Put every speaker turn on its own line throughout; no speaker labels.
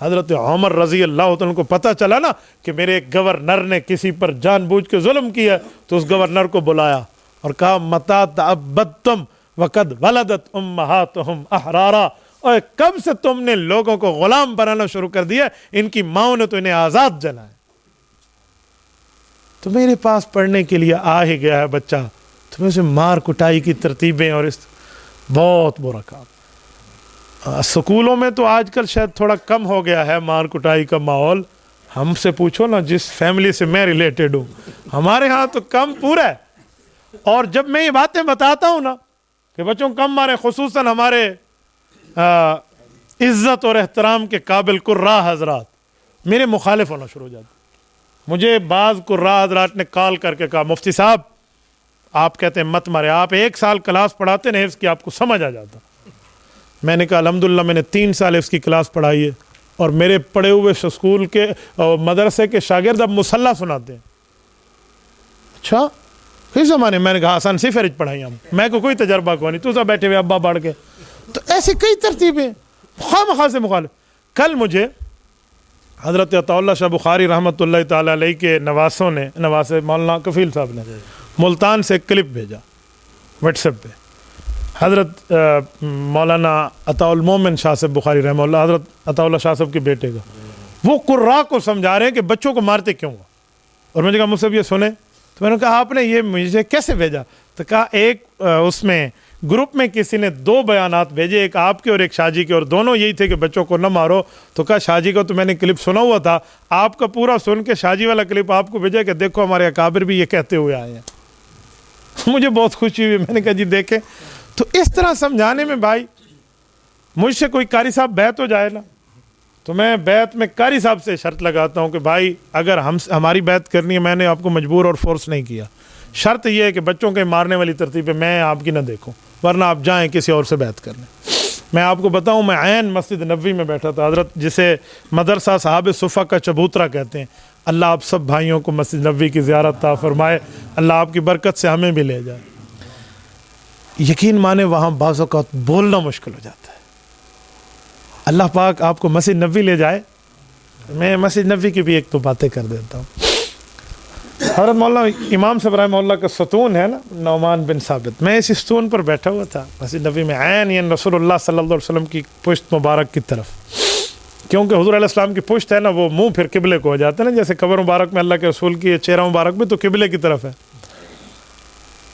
حضرت عمر رضی اللہ عنہ کو پتہ چلا نا کہ میرے ایک گورنر نے کسی پر جان بوجھ کے ظلم کیا، تو اس گورنر کو بلایا اور کہا متا تعبدتم وقد ولدت امہاتہم احرارا، اور کب سے تم نے لوگوں کو غلام بنانا شروع کر دیا، ان کی ماؤں نے تو انہیں آزاد جنا ہے۔ تو میرے پاس پڑھنے کے لیے آ ہی گیا ہے بچہ، تمہیں اسے مار کٹائی کی ترتیبیں اور بہت برا کام۔ سکولوں میں تو آج کل شاید تھوڑا کم ہو گیا ہے مار کٹائی کا ماحول، ہم سے پوچھو نا جس فیملی سے میں ریلیٹڈ ہوں، ہمارے ہاں تو کم پورا ہے۔ اور جب میں یہ باتیں بتاتا ہوں نا کہ بچوں کم مارے، خصوصاً ہمارے عزت اور احترام کے قابل قراء حضرات میرے مخالف ہونا شروع ہو جاتے۔ مجھے بعض قراء حضرات نے کال کر کے کہا مفتی صاحب آپ کہتے ہیں مت مارے، آپ 1 سال کلاس پڑھاتے ہیں حفظ کی، آپ کو سمجھ آ جاتا۔ میں نے کہا الحمدللہ میں نے 3 سال حفظ کی کلاس پڑھائی ہے، اور میرے پڑھے ہوئے اسکول کے مدرسے کے شاگرد اب مصلی سناتے ہیں۔ اچھا کس زمانے؟ میں نے کہا آسان سی فرج پڑھائی ہم، میں کو کوئی تجربہ کو نہیں، تو سب بیٹھے ہوئے ابا بڑھ کے۔ تو ایسی کئی ترتیبیں خواہ سے مخالف۔ کل مجھے حضرت عطا اللہ شاہ بخاری رحمۃ اللہ تعالیٰ علیہ کے نواسوں نے، نواس مولانا کفیل صاحب نے ملتان سے ایک کلپ بھیجا واٹس ایپ پہ، حضرت مولانا عطا المومن شاہ صاحب بخاری رحمہ اللہ، حضرت عطا اللہ شاہ صاحب کے بیٹے کا، وہ قراء کو سمجھا رہے ہیں کہ بچوں کو مارتے کیوں ہو۔ اور مجھے کہا مجھ سے بھی یہ سنیں، تو میں نے کہا آپ نے یہ مجھے کیسے بھیجا؟ تو کہا ایک اس میں گروپ میں کسی نے 2 بیانات بھیجے، ایک آپ کے اور ایک شاہ جی کے، اور دونوں یہی تھے کہ بچوں کو نہ مارو۔ تو کہا شاہ جی کا تو میں نے کلپ سنا ہوا تھا، آپ کا پورا سن کے شاہ جی والا کلپ آپ کو بھیجا کہ دیکھو ہمارے اکابر بھی یہ کہتے ہوئے آئے ہیں۔ مجھے بہت خوشی ہوئی، میں نے کہا جی دیکھیں۔ تو اس طرح سمجھانے میں بھائی، مجھ سے کوئی قاری صاحب بیعت ہو جائے نا، تو میں بیعت میں قاری صاحب سے شرط لگاتا ہوں کہ بھائی اگر ہماری بیعت کرنی ہے، میں نے آپ کو مجبور اور فورس نہیں کیا، شرط یہ ہے کہ بچوں کے مارنے والی ترتیبیں میں آپ کی نہ دیکھوں، ورنہ آپ جائیں کسی اور سے بیعت کرنے۔ میں آپ کو بتاؤں، میں عین مسجد نبوی میں بیٹھا تھا، حضرت جسے مدرسہ صحاب صفہ کا چبوترا کہتے ہیں، اللہ آپ سب بھائیوں کو مسجد نبوی کی زیارت عطا فرمائے، اللہ آپ کی برکت سے ہمیں بھی لے جائے۔ یقین مانے وہاں بعض اوقات بولنا مشکل ہو جاتا ہے۔ اللہ پاک آپ کو مسجد نبوی لے جائے، میں مسجد نبوی کی بھی ایک 2 باتیں کر دیتا ہوں۔ حضرت مولانا امام صاحب رحمہ اللہ کا ستون ہے نا، نعمان بن ثابت، میں اس ستون پر بیٹھا ہوا تھا مسجد نبوی میں، عین رسول اللہ صلی اللہ علیہ وسلم کی پشت مبارک کی طرف، کیونکہ حضور علیہ السلام کی پشت ہے نا وہ منہ پھر قبلے کو ہو جاتا ہے نا، جیسے قبر مبارک میں اللہ کے رسول کی چہرہ مبارک میں تو قبلے کی طرف ہے۔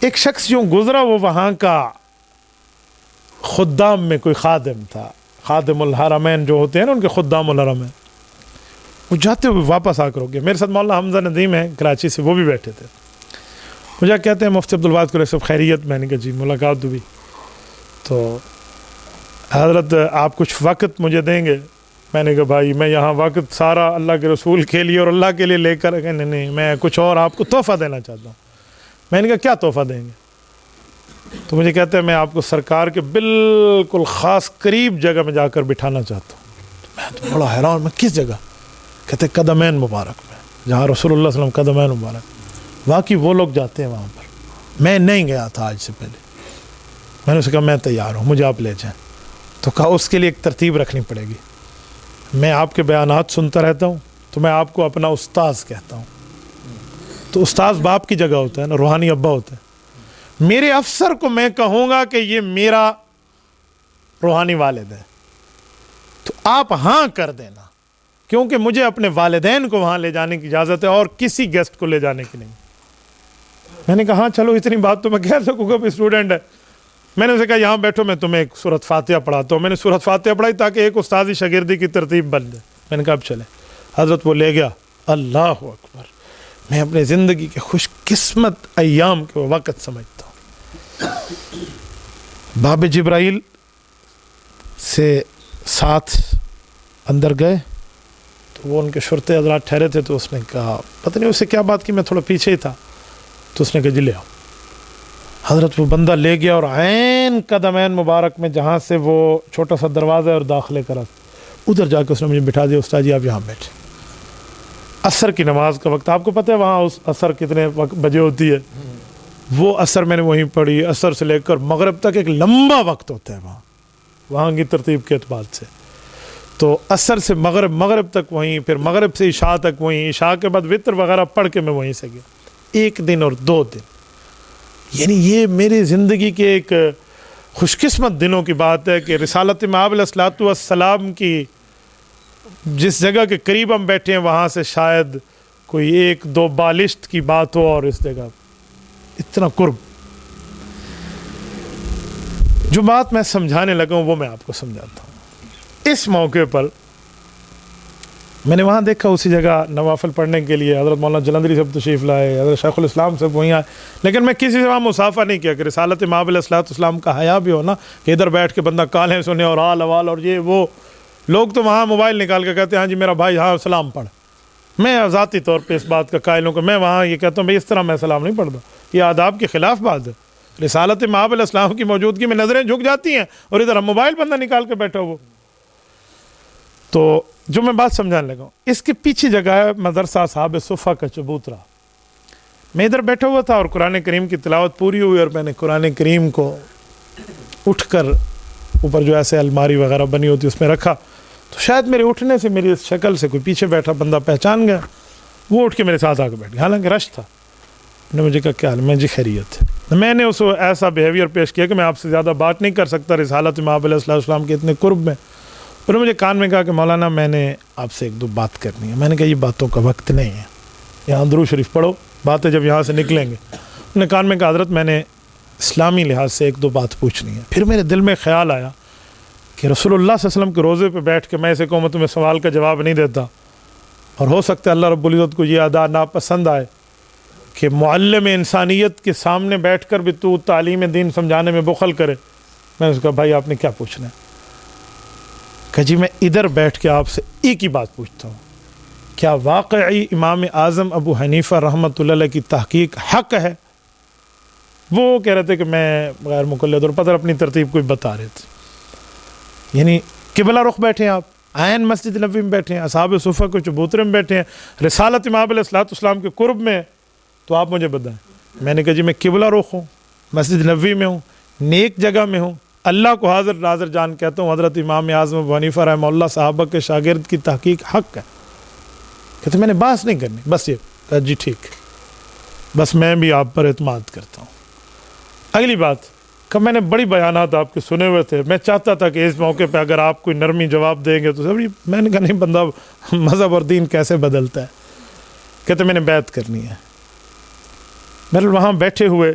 ایک شخص جو گزرا وہ وہاں کا خدام میں کوئی خادم تھا، خادم الحرمین جو ہوتے ہیں نا ان کے خدام الحرمین، وہ جاتے ہوئے واپس آ کر ہو گیا۔ میرے ساتھ مولانا حمزہ ندیم ہیں کراچی سے، وہ بھی بیٹھے تھے، مجھے کہتے ہیں مفتی عبدالواحد قریشی صاحب خیریت؟ میں نے کہا جی ملاقات ہوئی، تو حضرت آپ کچھ وقت مجھے دیں گے؟ میں نے کہا بھائی میں یہاں وقت سارا اللہ کے رسول کے لیے اور اللہ کے لیے لے کر، نہیں میں کچھ اور آپ کو تحفہ دینا چاہتا ہوں۔ میں نے کہا کیا تحفہ دیں گے؟ تو مجھے کہتے ہیں میں آپ کو سرکار کے بالکل خاص قریب جگہ میں جا کر بٹھانا چاہتا ہوں۔ میں تو بڑا حیران، میں کس جگہ؟ کہتے قدمین مبارک میں، جہاں رسول اللہ صلی اللہ علیہ وسلم قدمین مبارک، واقعی وہ لوگ جاتے ہیں وہاں پر۔ میں نہیں گیا تھا آج سے پہلے، میں نے اسے کہا میں تیار ہوں، مجھے آپ لے جائیں۔ تو کہا اس کے لیے ایک ترتیب رکھنی پڑے گی، میں آپ کے بیانات سنتا رہتا ہوں تو میں آپ کو اپنا استاذ کہتا ہوں، تو استاذ باپ کی جگہ ہوتا ہے نا، روحانی ابا ہوتا ہے۔ میرے افسر کو میں کہوں گا کہ یہ میرا روحانی والد ہے، تو آپ ہاں کر دینا، کیونکہ مجھے اپنے والدین کو وہاں لے جانے کی اجازت ہے اور کسی گیسٹ کو لے جانے کی نہیں۔ میں نے کہا ہاں چلو اتنی بات تو میں کہہ سکوں گا، اسٹوڈنٹ ہے۔ میں نے اسے کہا یہاں بیٹھو، میں تمہیں ایک سورۃ فاتحہ پڑھاتا ہوں۔ میں نے سورۃ فاتحہ پڑھائی تاکہ ایک استاذی شاگردی کی ترتیب بن جائے۔ میں نے کہا اب چلے۔ حضرت وہ لے گیا، اللہ اکبر، میں اپنے زندگی کے خوش قسمت ایام کے وقت سمجھتا ہوں۔ باب جبرائیل سے ساتھ اندر گئے تو وہ ان کے شرطے حضرات ٹھہرے تھے، تو اس نے کہا پتہ نہیں اس سے کیا بات کی، میں تھوڑا پیچھے ہی تھا، تو اس نے کہا جی لے آؤ۔ حضرت وہ بندہ لے گیا اور عین قدمین مبارک میں جہاں سے وہ چھوٹا سا دروازہ اور داخلے کا راستہ، ادھر جا کے اس نے مجھے بٹھا دیا، استاد جی آپ یہاں بیٹھے۔ عصر کی نماز کا وقت، آپ کو پتہ ہے وہاں اس عصر کتنے بجے ہوتی ہے؟ وہ عصر میں نے وہیں پڑھی، عصر سے لے کر مغرب تک ایک لمبا وقت ہوتا ہے وہاں کی ترتیب کے اعتبار سے۔ تو عصر سے مغرب تک وہیں، پھر مغرب سے عشاء تک وہیں، عشاء کے بعد وطر وغیرہ پڑھ کے میں وہیں سے گیا 1 دن اور 2 دن. یعنی یہ میری زندگی کے ایک خوش قسمت دنوں کی بات ہے کہ رسالت مآب علیہ الصلوۃ والسلام کی جس جگہ کے قریب ہم بیٹھے ہیں وہاں سے شاید کوئی 1-2 بالشت کی بات ہو، اور اس جگہ اتنا قرب. جو بات میں سمجھانے لگا ہوں وہ میں آپ کو سمجھاتا ہوں. اس موقع پر میں نے وہاں دیکھا اسی جگہ نوافل پڑھنے کے لیے حضرت مولانا جلندری صاحب تشریف لائے، حضرت شیخ الاسلام صاحب وہیں آئے، لیکن میں کسی سے وہاں مسافہ نہیں کیا کہ رسالت مآب علیہ الصلوۃ والسلام کا حیا بھی ہو نا کہ ادھر بیٹھ کے بندہ کالیں سنے اور حال احوال اور یہ وہ. لوگ تو وہاں موبائل نکال کے کہتے ہیں ہاں جی میرا بھائی ہاں سلام پڑھ. میں ذاتی طور پہ اس بات کا قائل ہوں کہ میں وہاں یہ کہتا ہوں بھائی اس طرح میں سلام نہیں پڑھتا، یہ آداب کے خلاف بات ہے. رسالت مآب علیہ السلام کی موجودگی میں نظریں جھک جاتی ہیں اور ادھر ہم موبائل بندہ نکال کے بیٹھا ہو. تو جو میں بات سمجھانے لگا ہوں، اس کے پیچھے جگہ ہے مدرسہ اصحاب صفہ کا چبوترا. میں ادھر بیٹھا ہوا تھا اور قرآن کریم کی تلاوت پوری ہوئی اور میں نے قرآن کریم کو اٹھ کر اوپر جو ایسے الماری وغیرہ بنی ہوتی اس میں رکھا، تو شاید میرے اٹھنے سے میری شکل سے کوئی پیچھے بیٹھا بندہ پہچان گیا. وہ اٹھ کے میرے ساتھ آ کے بیٹھ گیا، حالانکہ رش تھا. نے مجھے کہا کیا حال؟ میں جی خیریت ہے. میں نے اس کو ایسا بیہیویئر پیش کیا کہ میں آپ سے زیادہ بات نہیں کر سکتا رسالت مآب علیہ السلام کے اتنے قرب میں. انہوں نے مجھے کان میں کہا کہ مولانا میں نے آپ سے 1-2 بات کرنی ہے. میں نے کہا یہ باتوں کا وقت نہیں ہے، یہاں درود شریف پڑھو، باتیں جب یہاں سے نکلیں گے. انہوں نے کان میں کہا حضرت میں نے اسلامی لحاظ سے 1-2 بات پوچھنی ہے. پھر میرے دل میں خیال آیا کہ رسول اللہ صلی اللہ علیہ وسلم کے روزے پہ بیٹھ کے میں اسے کہوں میں تمہیں سوال کا جواب نہیں دیتا، اور ہو سکتا ہے اللہ رب العزت کو یہ ادا ناپسند آئے کہ معلم انسانیت کے سامنے بیٹھ کر بھی تو تعلیم دین سمجھانے میں بخل کرے. میں نے اس کہا بھائی آپ نے کیا پوچھنا ہے؟ کہ جی میں ادھر بیٹھ کے آپ سے ایک ہی بات پوچھتا ہوں، کیا واقعی امام اعظم ابو حنیفہ رحمۃ اللہ علیہ کی تحقیق حق ہے؟ وہ کہہ رہے تھے کہ میں غیر مقلد اور پتہ اپنی ترتیب کوئی بتا رہے تھے. یعنی قبلہ رخ بیٹھے ہیں آپ، عین مسجد نبوی میں بیٹھے ہیں، اصحاب صفہ کے چبوترے میں بیٹھے ہیں، رسالت مآب علیہ الصلوۃ والسلام کے قرب میں، تو آپ مجھے بتائیں. میں نے کہا جی میں قبلہ رخ ہوں، مسجد نبوی میں ہوں، نیک جگہ میں ہوں، اللہ کو حاضر ناظر جان کہتا ہوں. حضرت امام اعظم ابو حنیفہ رحمہ اللہ صحابہ کے شاگرد کی تحقیق حق ہے. کہتے میں نے بحث نہیں کرنی، بس یہ کہا جی ٹھیک، بس میں بھی آپ پر اعتماد کرتا ہوں. اگلی بات کہ میں نے بڑی بیانات آپ کے سنے ہوئے تھے، میں چاہتا تھا کہ اس موقع پہ اگر آپ کوئی نرمی جواب دیں گے تو سبھی. میں نے کہا نہیں، بندہ مذہب اور دین کیسے بدلتا ہے. کہتے میں نے بیعت کرنی ہے. میرے وہاں بیٹھے ہوئے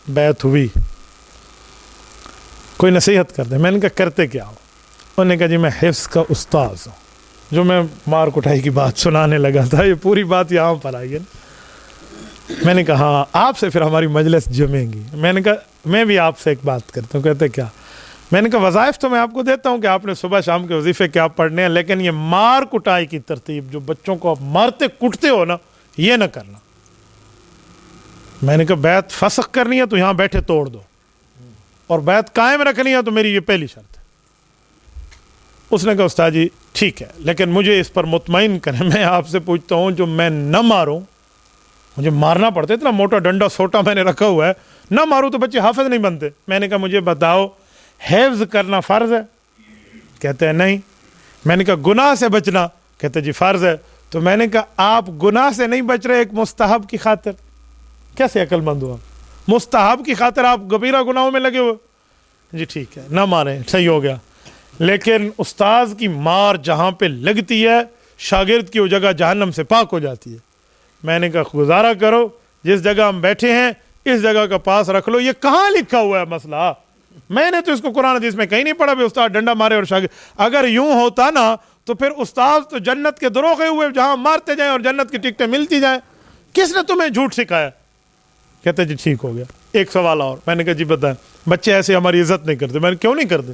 بیعت ہوئی، کوئی نصیحت کر دے. میں نے کہا کرتے کیا ہو؟ انہوں نے کہا جی میں حفظ کا استاذ ہوں. جو میں مار کٹائی کی بات سنانے لگا تھا یہ پوری بات یہاں پر آئی ہے. میں نے کہا ہاں آپ سے پھر ہماری مجلس جمیں گی. میں نے کہا میں بھی آپ سے ایک بات کرتا ہوں. کہتے کیا؟ میں نے کہا وظائف تو میں آپ کو دیتا ہوں کہ آپ نے صبح شام کے وظیفے کیا پڑھنے ہیں، لیکن یہ مار کٹائی کی ترتیب جو بچوں کو آپ مارتے کٹتے ہو نا، یہ نہ کرنا. میں نے کہا بیعت فسخ کرنی ہے تو یہاں بیٹھے توڑ دو، اور بیعت قائم رکھنی ہے تو میری یہ پہلی شرط ہے. اس نے کہا استاد جی ٹھیک ہے، لیکن مجھے اس پر مطمئن کریں. میں آپ سے پوچھتا ہوں جو میں نہ ماروں، مجھے مارنا پڑتا ہے، اتنا موٹا ڈنڈا سوٹا میں نے رکھا ہوا ہے، نہ ماروں تو بچے حافظ نہیں بنتے. میں نے کہا مجھے بتاؤ حفظ کرنا فرض ہے؟ کہتے ہیں نہیں. میں نے کہا گناہ سے بچنا؟ کہتے جی فرض ہے. تو میں نے کہا آپ گناہ سے نہیں بچ رہے ایک مستحب کی خاطر، کیسے عقل مند ہو آپ؟ مستحب کی خاطر آپ کبیرہ گناہوں میں لگے ہوئے. جی ٹھیک ہے نہ ماریں، صحیح ہو گیا، لیکن استاذ کی مار جہاں پہ لگتی ہے شاگرد کی وہ جگہ جہنم سے پاک ہو جاتی ہے. میں نے کہا گزارا کرو، جس جگہ ہم بیٹھے ہیں اس جگہ کا پاس رکھ لو. یہ کہاں لکھا ہوا ہے مسئلہ؟ میں نے تو اس کو قرآن حدیث میں کہیں نہیں پڑھا بھی استاد ڈنڈا مارے اور شاگرد. اگر یوں ہوتا نا تو پھر استاذ تو جنت کے دروغے ہوئے جہاں مارتے جائیں اور جنت کی ٹکٹیں ملتی جائیں. کس نے تمہیں جھوٹ سکھایا؟ کہتے جی ٹھیک ہو گیا. ایک سوال اور. میں نے کہا جی بتائیں بچے ایسے ہماری عزت نہیں کرتے. میں نے کیوں نہیں کرتے؟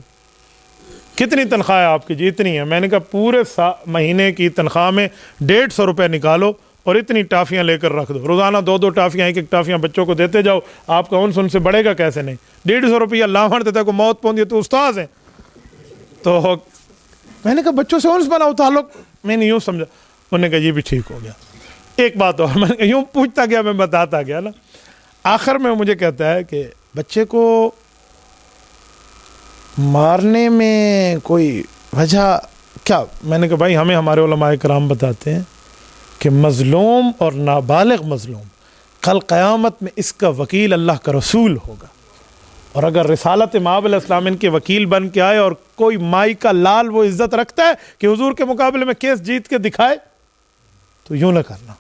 کتنی تنخواہ ہے آپ کی؟ جی اتنی ہے. میں نے کہا پورے مہینے کی تنخواہ میں 150 روپے نکالو اور اتنی ٹافیاں لے کر رکھ دو. روزانہ 2 ٹافیاں، ایک ٹافیاں بچوں کو دیتے جاؤ. آپ کا انس ان سے بڑھے گا کیسے نہیں؟ 150 روپیہ اللہ دیتا ہے کو موت پہنچی تو استاذ ہیں. تو میں نے کہا بچوں سے انس بناؤ تعلق. میں نے یوں سمجھا. انہوں نے کہا یہ بھی ٹھیک ہو گیا. ایک بات اور. میں نے کہا یوں پوچھتا گیا، میں بتاتا گیا نا. آخر میں مجھے کہتا ہے کہ بچے کو مارنے میں کوئی وجہ کیا میں نے کہا بھائی ہمیں ہمارے علماء کرام بتاتے ہیں کہ مظلوم اور نابالغ مظلوم کل قیامت میں اس کا وکیل اللہ کا رسول ہوگا، اور اگر رسالت مآب علیہ السلام ان کے وکیل بن کے آئے اور کوئی مائی کا لال وہ عزت رکھتا ہے کہ حضور کے مقابلے میں کیس جیت کے دکھائے تو یوں نہ کرنا،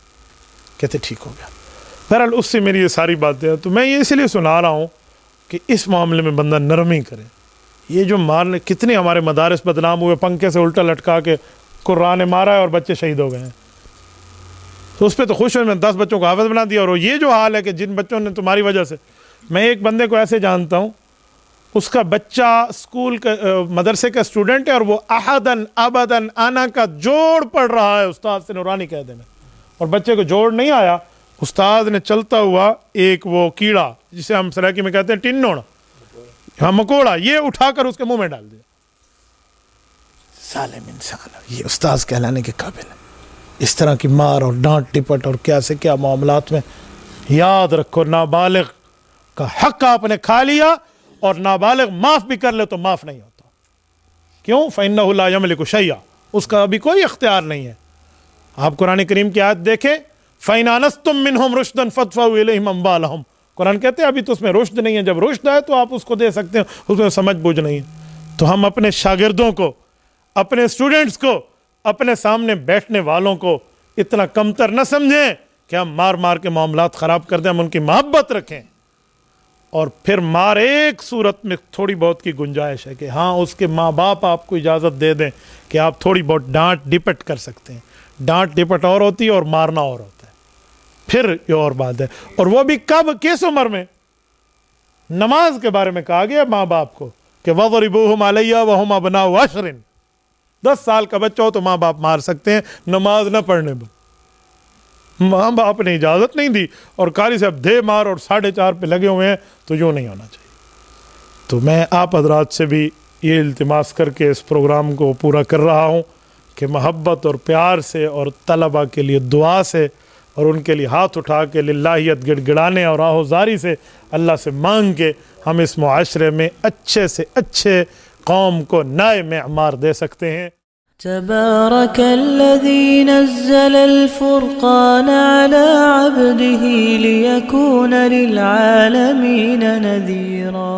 کہتے ٹھیک ہو گیا۔ بہرحال اس سے میری یہ ساری باتیں ہیں، تو میں یہ اس لیے سنا رہا ہوں کہ اس معاملے میں بندہ نرمی کرے۔ یہ جو مارنے کتنے ہمارے مدارس بدنام ہوئے، پنکھے سے الٹا لٹکا کے قرآن مارا ہے اور بچے شہید ہو گئے ہیں، تو اس پہ تو خوش ہوئے، میں 10 بچوں کو حافظ بنا دیا۔ اور یہ جو حال ہے کہ جن بچوں نے تمہاری وجہ سے، میں ایک بندے کو ایسے جانتا ہوں، اس کا بچہ اسکول کا مدرسے کا اسٹوڈنٹ ہے اور وہ احدن ابدن آنا کا جوڑ پڑھ رہا ہے استاد سے نورانی قاعدے میں، اور بچے کو جوڑ نہیں آیا، استاد نے چلتا ہوا ایک وہ کیڑا جسے ہم سرائکی میں کہتے ہیں ٹنوڑ، ہاں مکوڑا، یہ اٹھا کر اس کے منہ میں ڈال دیا۔ ظالم انسان، یہ استاذ کہلانے کے قابل ہے؟ اس طرح کی مار اور ڈانٹ ٹپٹ اور کیا سے کیا معاملات میں یاد رکھو، نابالغ کا حق آپ نے کھا لیا، اور نابالغ معاف بھی کر لے تو معاف نہیں ہوتا۔ کیوں؟ فَإِنَّهُ لَا يَمْلِكُ شَيْئًا، اس کا ابھی کوئی اختیار نہیں ہے۔ آپ قرآن کریم کی آیت دیکھیں، فَإِنْ آنَسْتُم مِّنْهُمْ رُشْدًا فَادْفَعُوا إِلَيْهِمْ أَمْوَالَهُمْ، قرآن کہتے ہیں ابھی تو اس میں رشد نہیں ہے، جب رشد ہے تو آپ اس کو دے سکتے ہیں، اس میں سمجھ بوجھ نہیں ہے۔ تو ہم اپنے شاگردوں کو، اپنے اسٹوڈنٹس کو، اپنے سامنے بیٹھنے والوں کو اتنا کمتر نہ سمجھیں کہ ہم مار مار کے معاملات خراب کر دیں، ہم ان کی محبت رکھیں۔ اور پھر مار ایک صورت میں تھوڑی بہت کی گنجائش ہے کہ ہاں اس کے ماں باپ آپ کو اجازت دے دیں کہ آپ تھوڑی بہت ڈانٹ ڈپٹ کر سکتے ہیں۔ ڈانٹ ڈپٹ اور ہوتی ہے اور مارنا اور ہوتا ہے، پھر یہ اور بات ہے۔ اور وہ بھی کب، کس عمر میں؟ نماز کے بارے میں کہا گیا ماں باپ کو کہ وَضْرِبُوهُمْ عَلَيَّ وَهُمْ أَبْنَاءُ 10 10 سال کا بچہ ہو تو ماں باپ مار سکتے ہیں نماز نہ پڑھنے پر۔ ماں باپ نے اجازت نہیں دی اور قاری صاحب دے مار اور 4:30 پہ لگے ہوئے ہیں، تو یوں نہیں ہونا چاہیے۔ تو میں آپ حضرات سے بھی یہ التماس کر کے اس پروگرام کو پورا کر رہا ہوں کہ محبت اور پیار سے اور طلبہ کے لیے دعا سے اور ان کے لیے ہاتھ اٹھا کے للہیت گڑ گڑانے اور آہوزاری سے اللہ سے مانگ کے ہم اس معاشرے میں اچھے سے اچھے قوم کو نئے معمار دے سکتے ہیں۔
تبارك الذي نزل الفرقان على عبده ليكون للعالمين نذيرا